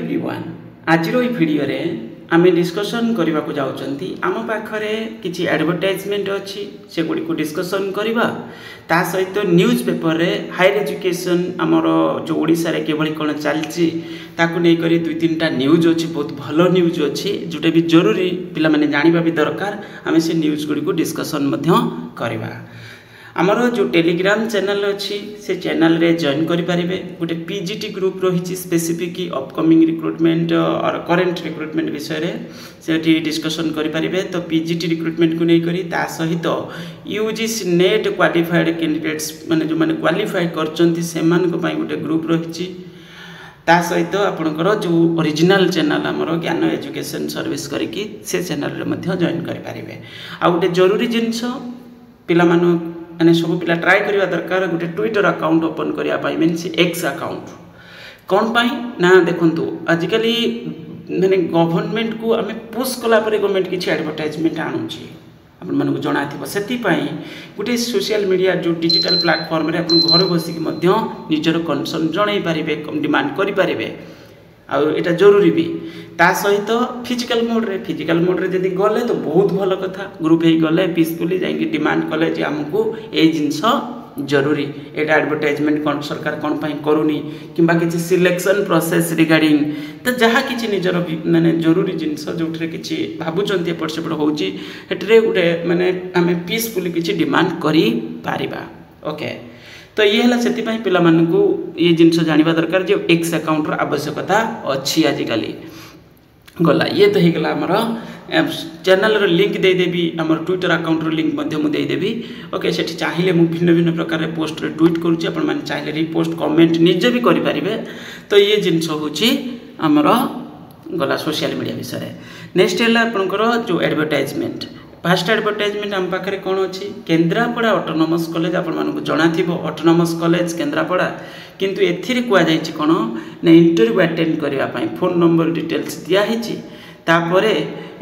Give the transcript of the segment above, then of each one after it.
Everyone आज video रे आमे डिस्कशन करने को जाउछंती आम पाखरे किछि एडवर्टाइजमेंट अछि से गुडी को डिस्कशन करबा ता सहित न्यूज पेपर रे हायर एजुकेशन हमर जो ओडिसा रे केबळी कोन चलछि ताकू नै करी दुई तीनटा न्यूज अछि बहुत भलो न्यूज अछि जोटे भी जरूरी पिला माने जानिबा भी दरकार आमे से न्यूज गुडी को डिस्कशन मध्य करबा आमर जो टेलीग्राम चैनल अच्छी से चैनल रे जॉइन करि परिबे गोटे पीजीटी ग्रुप रही स्पेसिफिक अपकमिंग रिक्रुटमेंट और करेंट रिक्रुटमेंट विषय रे से डिस्कशन करि परिबे तो पीजीटी रिक्रुटमेंट को नै करी ता सहित यूजीसी नेट क्वालिफाइड कैंडिडेट्स माने जो माने क्वालिफाई करचंती सेमान को पई गोटे ग्रुप रही ता सहित आपनकर जो ओरिजिनल चैनल हमर ज्ञान एजुकेशन सर्विस करिकी से चैनल रे मध्य जॉइन करि परिबे आ गोटे जरूरी जिंस पिला मानु माने सब पिला ट्राई करबा दरकार गोटे ट्विटर अकाउंट ओपन करिया पाई मींस एक्स अकाउंट कोन पाई ना देखंतु आजिकली माने गवर्नमेंट को हमें पुश कला पर गवर्नमेंट किछि एडवर्टाइजमेंट आनुची अपन मन को जणा थिबो सेति पाई गोटे सोशल मीडिया जो डिजिटल प्लेटफॉर्म रे अपन घर बसी के मध्य निजर कंसर्न जणै पारिबे डिमांड करि पारिबे आ एटा जरूरी भी ता सहित फिजिकल मोड रे जदी गले तो बहुत भलो कथा ग्रुप हे गले पीसफुली जाई डिमांड कले जे हमकु ए जिंस जरूरी एटा एडवर्टाइजमेंट कोन सरकार कोन पई करूनी किबा किछि सिलेक्शन प्रोसेस रिगार्डिंग त जहा किछि निजर माने जरूरी जिंस जोठरे किछि भाबुचंती एपट सेपट होउची हेटरे गुटे माने हमें पीसफुली किछि डिमांड करि पारिबा ओके तो ये है से पिला मानू ये जिनस जाना दरकार जो एक्स अकाउंट आवश्यकता अच्छी आजिकली गला ये तो होगा आमर चैनल लिंक देदेवी आम ट्विटर अकाउंट लिंक देदेवी ओके से चाहिए मुझे भिन्न भिन्न प्रकार पोस्ट रे ट्वीट करुच्ची आप चाहिए रिपोस्ट कमेंट निजे भी करें तो ये जिनस हूँ आमर गला सोशल मीडिया विषय नेक्स्ट है आपंकर जो एडवर्टाइजमेंट फास्ट एडवर्टाइजमेंट आम पाखे कौन अच्छी केन्द्रापड़ा ऑटोनोमस कॉलेज आपको जना थी ऑटोनोमस कॉलेज केन्द्रापड़ा किंतु एथिरे कुआ जाइछि कोन ना इंटरव्यू अटेंड करने फोन नंबर डिटेल्स दिखाई तापरे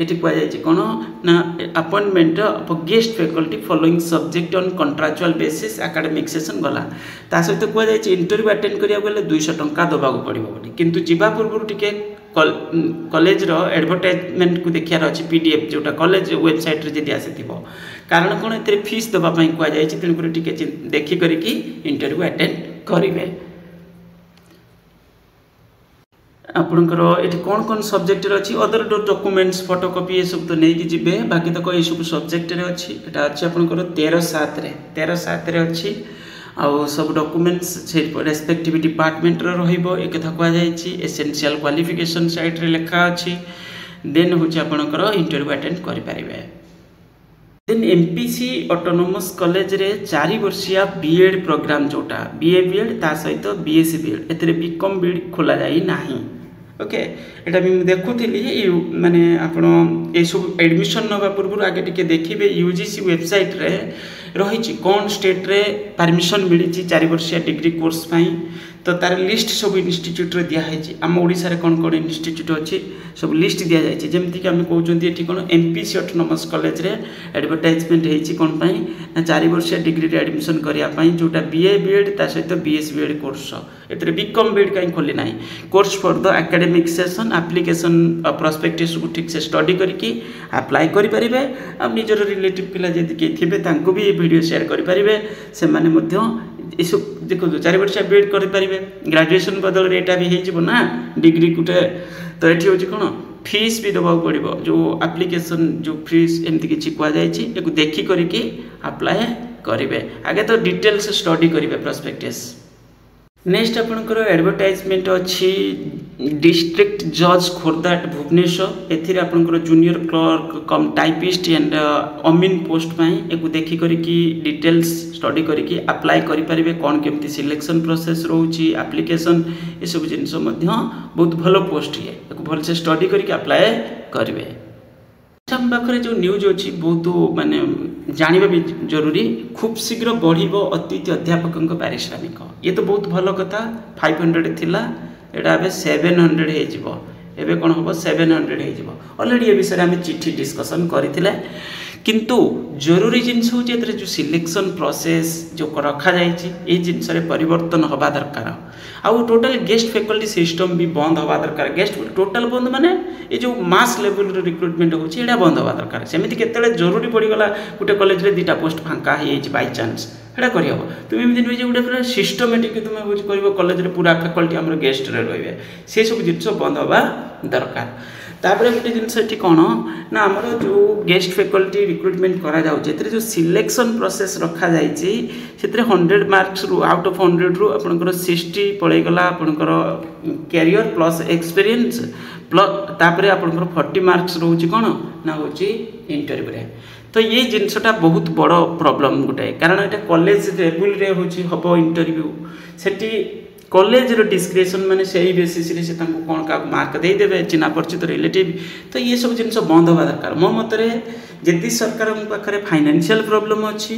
एटी कुआ जाइछि कोन ना appointment of guest faculty following subject on contractual basis academic session गला ता सहित कुआ जाइछि इंटरव्यू अटेंड करिया गेले 200 टंका दबाको पड़िबो बोली किंतु जिबा पूर्व टिके कॉलेज रो एडवर्टाइजमेंट को देखियार अछि पीडीएफ जोटा कॉलेज वेबसाइट रे जदी आसीथिबो कारण कोन एते फीस दबा पई कुआ जाइछि तेन को टिके देखि करी कि इंटरव्यू अटेंड करिवे आपणकर ये कौन कौन सब्जेक्ट अच्छी अदर डॉक्यूमेंट्स फोटोकॉपी ये सब तो नहीं कि जीवे बाकी तक ये सब सब्जेक्ट अच्छी एटा अच्छी आपणकर 13/7 अच्छी आउ सब डॉक्यूमेंट्स से रेस्पेक्टिव डिपार्टमेंट रहिबो एक कथा कह जाइछि एसेंशियल क्वालिफिकेशन साइट रे लिखा अछि देन होछि आपणकर इंटरव्यू अटेंड करि परिबे देन एमपीसी ऑटोनोमस कॉलेज रे 4 वर्षिया बीएड प्रोग्राम जोटा बीए बीएड ता सहित बीएससी बीएड एतरे बीकॉम बीएड खोला जाई नाही ओके एटा भी देखुथिली माने आपण ए सब एडमिशन नबा पूर्व आगे टिके देखिबे यूजीसी वेबसाइट रे रही कौन स्टेट रे परमिशन मिली 4 वर्षिया डिग्री कोर्स पाई तो तार लिस्ट सब इंस्टीट्यूट रे दिया है आम ओडिसा रे कौन कौन इंस्टीट्यूट अच्छी सब लिस्ट दिया जाए जमती कि आम कहते ये कौन एमपीसी ऑटोनोमस कॉलेज रे एडवर्टाइजमेंट होती कौन पाई ना 4 वर्षिया डिग्री रे एडमिशन करने जोटा बीए बीएड ता सहित बीएस बीएड कोर्स एतरे बीकॉम बीएड कहीं खोली ना course for the academic session application prospectus को ठीक से स्टडी करके अप्लाई करें आ निजर रिलेटिव पिला जदि के थे भी ये वीडियो शेयर करें से सब देखो 4 वर्ष बीएड करें ग्रेजुएशन बदल एटा भी हो ना डिग्री गुटे तो ये हूँ कौन फीस भी दबा पड़ो जो एप्लिकेशन जो फीस एमती किसी कहुई देखी करके अप्लाई करेंगे आगे तो डिटेल्स स्टडी करेंगे प्रोस्पेक्टस नेक्स्ट आपंकर एडवर्टाइजमेंट अच्छी डिस्ट्रिक्ट जज खोर्धा भुवनेश्वर एथिरे आपंकर junior clerk cum typist and अमीन पोस्ट एक देखी करके डिटेल्स स्टडी करके अप्लाई करें कौन केमती सिलेक्शन प्रोसेस रोची एप्लिकेशन ये सब जिनस बहुत भलो पोस्ट है भल से स्टडी करके अप्लाई करेंगे आम पाखे जो न्यूज अच्छी बहुत माने जानिबा भी जरूरी खूब शीघ्र बढ़िबो अतिथि अध्यापक पारिश्रमिक ये तो बहुत भलो कथा 500 थिला एटा अब 700 हे जिवो एबे कोन होबो 700 हे जिवो ऑलरेडी ए विषय में चिट्ठी डिस्कशन करथिले किंतु जरूरी जिनस हूँ जो सिलेक्शन प्रोसेस जो रखा जाए जिनस परिवर्तन हवा दरकार आउ टोटल गेस्ट फैकल्टी सिस्टम भी बंद हवा दरकार गेस्ट टोटल बंद माने ये जो मास लेवल रिक्रुटमेंट होता बंद हवा दरकार सेमती केतले जरूरी पड़गला गोटे कॉलेज रे 2टा पोस्ट फांका हो बाय चांस हेटा करहब तुम एमती नुहे गोटे पूरा सिस्टमेटिक तुम कर कॉलेज रे पूरा फैकल्टी आम गेस्ट रे से सब जिन बंद हवा दरकार तापर गोटे जिनस कौन ना आमर जो गेस्ट फैकल्टी रिक्रुटमेंट करा जो सिलेक्शन प्रोसेस रखा जाए 100 मार्क्स रु आउट ऑफ 100 रु आपनकर 60 पड़ेगला आपनकर कैरियर प्लस एक्सपीरियंस प्लस तापर आपनकर 40 मार्क्स रोचे कौन ना हूँ इंटरव्यू रे तो ये जिनसटा बहुत बड़ प्रॉब्लम गोटे कारण ये कॉलेज लेवल रे हम इंटरव्यू सेठी कॉलेज डिस्क्रिप्शन माने सही बेसिस रे से कौन का मार्क देदेवे चिन्हा परिचित रिलेटिव तो ये सब जिन बंद हवा दरकार मो मतरे जदि सरकार पाखे फाइनेंशियल प्रॉब्लम अच्छी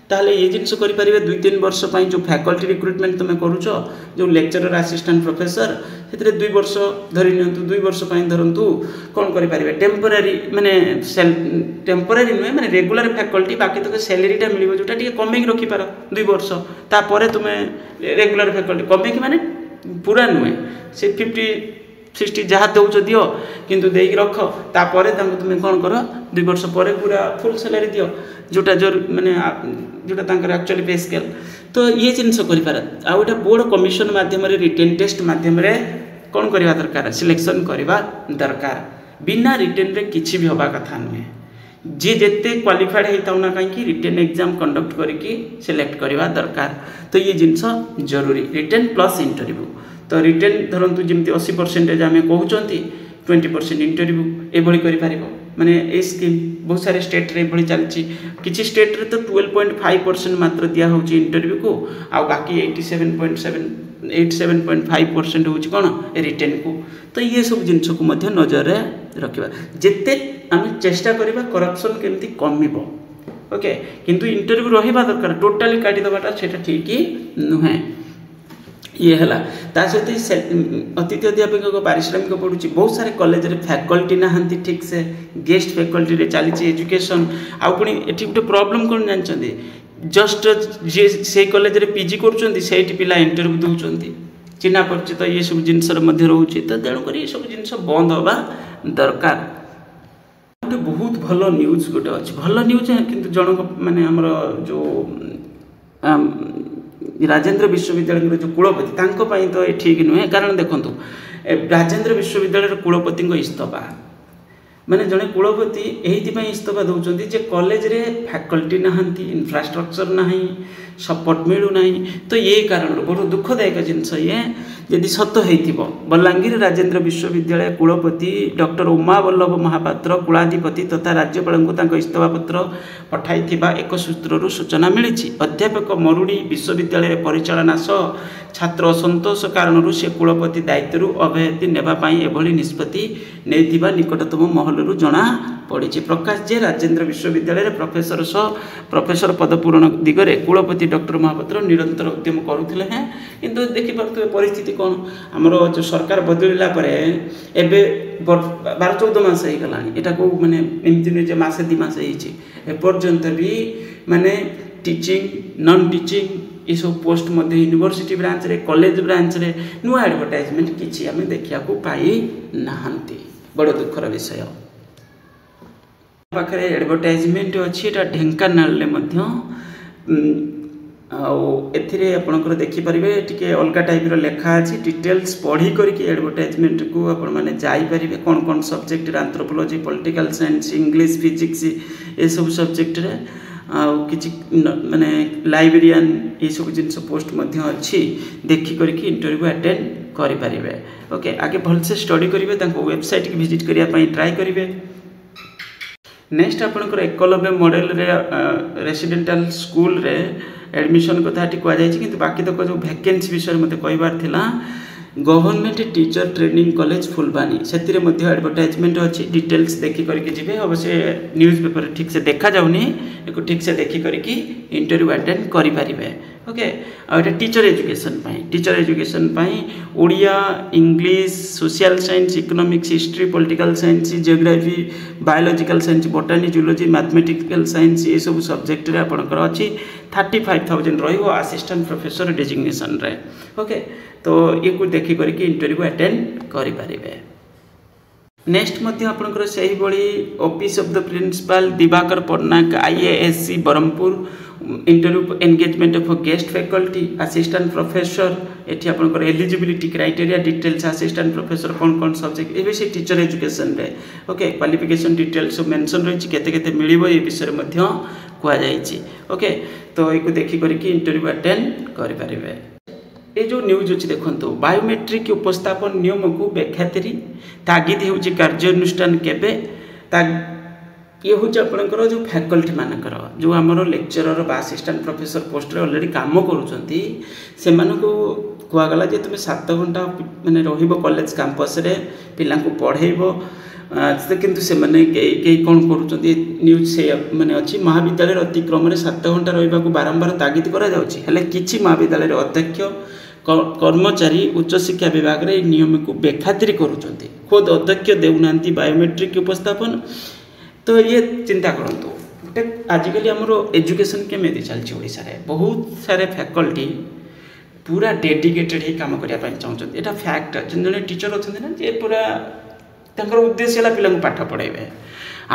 ताहले ये जिन करें 2-3 वर्ष जो फैकल्टी रिक्रुटमेंट तुम करुच जो लेक्चरर असिस्टेंट प्रोफेसर से 2 वर्ष धरी नि 2 वर्ष धरतु कौन करें टेम्पोरारी माने टेम्पोरारी नुहे माने रेगुलर फैकल्टी बाकी तक सैलरीटा मिल जोटा कमेक रखिपार 2 वर्ष तापर तुम रेगुलर फैकल्टी कमेक माने पूरा नुहे से 50-60 जहाँ दौच दियो किंतु देख रख तापर तुम कौन कर 2 वर्ष पर पूरा फुल सैलरी दियो जोटा जो माने जोटा एक्चुअली पे स्केल तो ये जिन कर बोर्ड कमिशन मध्यम रिटेन टेस्ट मध्यम कौन करवा दरकार सिलेक्शन करवा दरकार बिना रिटेन रे किछि भी हवा कथा नुहे जी जिते क्वालिफाइड होता ना कहीं रिटेन एग्जाम कंडक्ट करके सिलेक्ट करवा दरकार तो ये जिनस जरूरी रिटेन प्लस इंटरव्यू तो रिटेन धरतु जमी 80% आम कहते 20% इंटरव्यू एभली कर माने ए स्कीम बहुत सारे स्टेट रे भली चलची किछि स्टेट रे तो 12.5% मात्र दिया होची इंटरव्यू को आ बाकी 87.5% होची कोन रिटेन को तो ये सब जिंस को मध्य नजर रे रखिबा जेते हम चेष्टा करिबा करप्शन केमती कमिबो ओके किंतु इंटरव्यू रहिबा दरकार टोटली काटी दबाटा सेटा ठीक ही नुहे ये है ता सहित अतिथि अध्यापक पारिश्रमिक पड़ुची बहुत सारे कॉलेज रे फैकल्टी नहांती ठीक से गेस्ट फैकल्टी रे चली एजुकेशन आउ पुणी एठी गोटे प्रॉब्लम कौन जानते जस्ट जे से कॉलेज रे पीजी करुँच से पिला इंटरव्यू दौरान चिन्हा परिचित ये सब जिनस रोचे तो तेणुक ये सब जिन बंद हवा दरकार गोटे बहुत भल न्यूज गोटे अच्छी भल न्यूज किंतु जनक माने हमर जो राजेंद्र विश्वविद्यालय जो कुलपति तांको तो ये ठीक नुहे कारण देखु राजेंद्र विश्वविद्यालय कुलपति इस्तफा माने जड़े कुलपति यही इस्तफा दौरान जे कॉलेज रे फैकल्टी नहांती इंफ्रास्ट्रक्चर नहीं सपोर्ट मिलूना तो ये कारण बहुत दुखदायक जिनस ये यदि सत हो बलांगीर राजेंद्र विश्वविद्यालय कुलपति डॉक्टर उमा वल्लभ महापात्र कुलाधिपति तथा राज्यपाल इस्तफा पत्र पठाई एक सूत्रु सूचना मिली अध्यापक मरुड़ी विश्वविद्यालय परिचालना सह छात्र असंतोष कारण से कुलपति दायित्व अव्याहति नेबाई निष्पत्ति नहीं निकटतम महलू जना पड़ी प्रकाश जे राजेंद्र विश्वविद्यालय प्रोफेसर सह प्रोफेसर पद पूरण दिगरे कुलपति डॉक्टर महापात्र निरंतर उद्यम करुले हैं किंतु देखिपे परिस्थिति कौन आमर जो सरकार बदलिला एबे 12-14 मास हो गला यहाँ को मैंने एमती नुहे मसे 2 मास एपर्यंत भी माने टीचिंग नॉन टीचिंग ये सब पोस्ट मध्य यूनिवर्सिटी ब्रांच रे कॉलेज ब्रांच रे नुआ एडवर्टाइजमेंट किसी आम देखा पाई नाहंती बड़ दुखर विषय पाखे एडवर्टाइजमेंट अच्छी ढेंकानाल आपणकर देखिपारे टी अलग टाइप लेखा अच्छी डिटेल्स पढ़ी करके एडवर्टाइजमेंट को आपण मैंने जापारे कौन कौन subject anthropology political science English physics ये सब सब्जेक्ट रे किसी माने लाइब्रेरियन ये सब जिन पोस्ट अच्छी देखी करके इंटरव्यू अटेंड करें ओके आगे भलसे स्टडी करेंगे वेबसाइट की विजिट करने ट्राए करेंगे नेक्स्ट आपंकर एकलव्य मॉडल रेसिडेंटाल स्कूल रे एडमिशन कथा कहुई कि बाकी तक जो वैकेंसी विषय मत कहबार थिला government teacher training college Phulbani से एडवर्टाइजमेंट अच्छी डिटेल्स देखी करके जी अवश्य न्यूज पेपर ठीक से देखा जाऊनी ठीक से देखी करके इंटरव्यू अटेंड करें okay outta teacher education Odia English social science economics history political science geography biological science बोटानी zoology mathematical science ये सब सब्जेक्ट रे आपनकर अछि 35,000 रहिबो असिस्टेंट प्रोफेसर डेजिग्नेशन रे ओके तो ये को देखि करके इंटरव्यू अटेंड करि परिबे। नेक्स्ट मध्य आपनकर सही बड़ी office of the principal Dibakar Patnaik IASC Berhampur interview engagement of guest faculty assistant professor एठी आपनकर eligibility criteria details assistant professor कौन कौन सब्जेक्ट ए से टीचर एजुकेशन रे ओके क्वालिफिकेशन डिटेल्स मेंशन रही केते केते मिलिबो ए विषय मध्य कुआ जाईची ओके तो एको देखि करके इंटरव्यू अटेंड करि परिबे। ये जो न्यूज अच्छी देखो बायोमेट्रिक उपस्थापन नियम को व्याख्यातरी तागिद हो कार्यानुष्ठान केबे ये हूँ आपंकर जो फैकल्टी मानकर जो आमर लेक्चरर बा असिस्टेंट प्रोफेसर पोस्ट ऑलरेडी काम करुगला जे तुम 7 घंटा माने रहिबो कॉलेज कैंपस रे पिला को पढ़ेइबो किंतु से माने के कौन करुँच न्यूज से माने अच्छी महाविद्यालय अतिक्रम 7 घंटा रहा बारंबार तागिद करा जाउछि हेले किछि महाविद्यालय अध्यक्ष कर्मचारी उच्च शिक्षा विभाग रे नियम को बेखातिरी करुँच खुद अध्यक्ष देउना बायोमेट्रिक उपस्थापन तो ये चिंता करंतु गोटे आजिकल आमर एजुकेशन केमी चलती ओडिशा रे बहुत सारे फैकल्टी पूरा डेडिकेटेड ही काम करने चाहते यहाँ फैक्ट जन टीचर अच्छा ना जे पूरा तंकर उद्देश्य है पिला पाठ पढ़ाइबे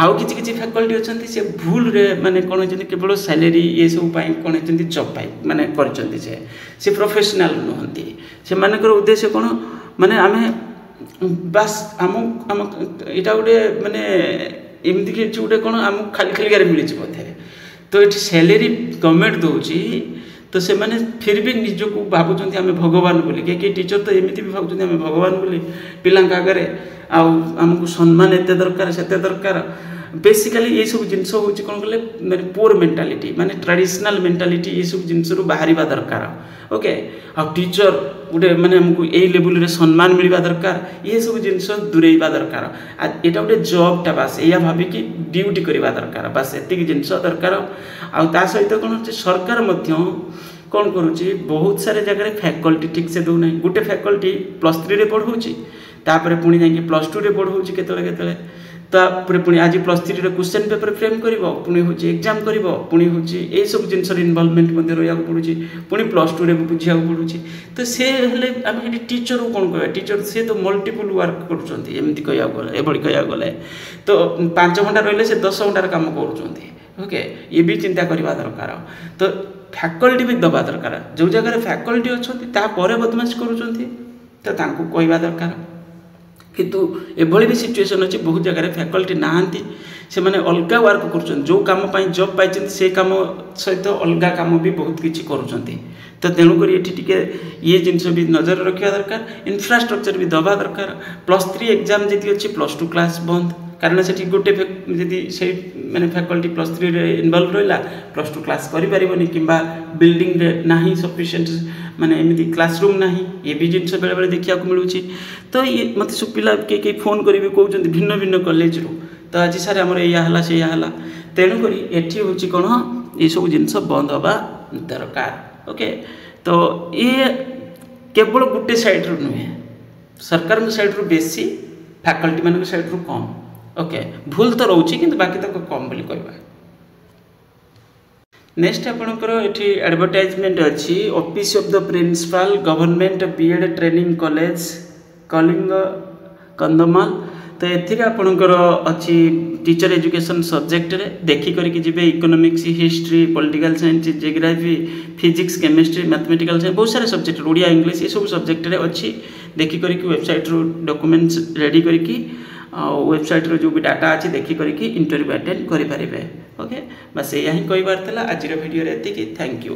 आउ किसी फैकल्टी अच्छा से भूल रे माने कौन होती केवल सैलरी ये सब कौन होती जॉब पाई माने करचंती से प्रोफेशनल नुहंती से मानकर उद्देश्य कौन माने आमे बस आम आम इटा गोटे माने एमती कि गोटे कौन आम खाली खालिकार मिली बोधे तो ये सैलरी गवर्नमेंट दूसरी तो से माने फिर भी निजक भावुं आम भगवान बोली कि टीचर तो एमती भी भावुं आम भगवान बोली पिला आगे आमको सम्मान एत दरकार से दरकार बेसिकली ये सब जिनस हूँ कौन कले माने पोर मेंटालिटी माने ट्रेडिशनल मेंटालिटी ये सब जिनस बाहर दरकार ओके आ टीचर गोटे माने हमको यही लेवल रे सम्मान मिलवा दरकार ये सब जिनस दूरेवा दरकार यहाँ गोटे जॉबटा बास या भाविकी ड्यूटी करवा दरकार बास एति जिनस दरकार आ सहित कौन सरकार कौन करुच्ची बहुत सारे जगह फैकल्टी ठीक से दौना गोटे फैकल्टी +3 रे पढ़ाऊँगी तापर पुणी जाकि +2 रे पढ़ाऊँगी केतले तापर पुणी आज +3 रे क्वेश्चन पेपर फ्रेम करिवो पुणी होची एग्जाम करिवो पुणी होची ए सब जिनस इन्वॉल्वमेंट मध्ये रहिया पड़ुची पुणी +2 रे बुझिया पड़ुची तो से हेले हम एटी टीचर को कोन कहबा टीचर से तो मल्टीपल वर्क करूचंती एमती कहया गले एबडी कहया गले तो 5 घंटा रहले से 10 घंटा काम करूचंती ओके ये भी चिंता करवा दरकार तो फैकल्टी भी दबा दरकार जो जगह फैकल्टी अछंती ता परे बदमाश करूचंती तो तांको कहवा दरकार किंतु एभली भी सिचुएशन अच्छी बहुत जगह फैकल्टी नहांती से माने अलग वर्क कर जो कम जॉब पाई से कम सहित अलग कम भी बहुत किसी करुँच तो तेणुक ये ये जिनस भी नजर रखा दरकार इंफ्रास्ट्रक्चर भी दबा दरकार +3 एग्जाम जी अच्छी +2 क्लास बंद कारण से गोटे जदि से मैंने फैकल्टी +3 रे इनवॉल्व रहा +2 क्लास करें कि बिल्डिंग रे नहीं सफिशिएंट माने एमती क्लासरूम ना ये भी जिनस बेले बेले देखा मिलूँ तो ये मत सब पिला के फोन करेंगे कहते भिन्न भिन्न कॉलेज रू तो आज सारे आमर या से तेणुक ये हूँ कौन ये सब जिनस बंद हवा दरकार ओके तो ये केवल गोटे साइड रू नुहे सरकार साइड रू बेसी फैकल्टी मान साइड रू कम ओके भूल तो रोचे कि बाकी तक कम बोली कहवा। नेक्स्ट आपणकर ये एडवर्टाइजमेंट अच्छी office of the principal government BEd training college Kalinga Kandhamal तो ये आपणकर अच्छी टीचर एजुकेशन सब्जेक्ट रे देखी करके जिबे economics history political science geography physics chemistry mathematical science बहुत सारे सब्जेक्ट ओडिया इंग्लिश ये सब सब्जेक्ट रे अच्छी देखी करके वेबसाइट रू डॉक्यूमेंट्स रेडी करके वेबसाइट रो जो भी डाटा अच्छी देखी करके इंटरव्यू अटेंड करें ओके बस यही कहबार आज वीडियो एति थैंक यू।